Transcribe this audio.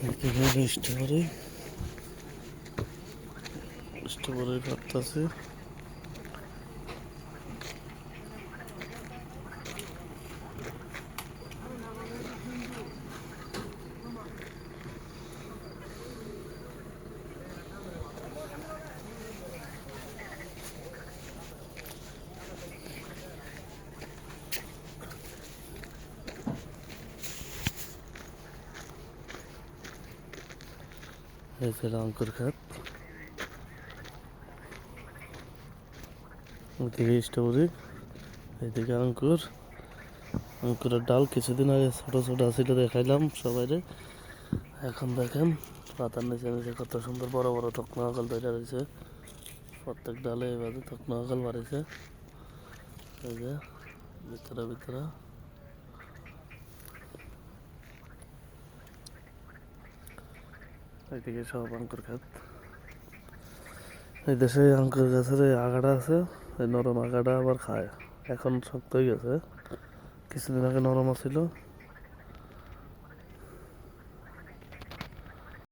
একেবারে স্ট্রবেরি পাতাছে। এই যে আঙ্কুর খাত, ওইদিকে স্ট্রবেরি, এইদিকে আঙ্কুরের ডাল কিছুদিন আগে ছোট ছোট ছিল, দেখাইলাম সবাইরে। এখন দেখেন পাতার নিচে নিচে কত সুন্দর বড় বড় তকনা আকাল তৈরি রয়েছে। প্রত্যেক ডালে এভাবে তকনা আকাল বাড়িছে। এই যে ভিতরে ভিতরে এইদিকে সব আঙ্কুর খাত। এই দেশে আঙ্কুর গাছের এই আগাটা আছে, এই নরম আগাটা আবার খায়। এখন শক্ত হয়ে গেছে, কিছুদিন আগে নরম ছিল।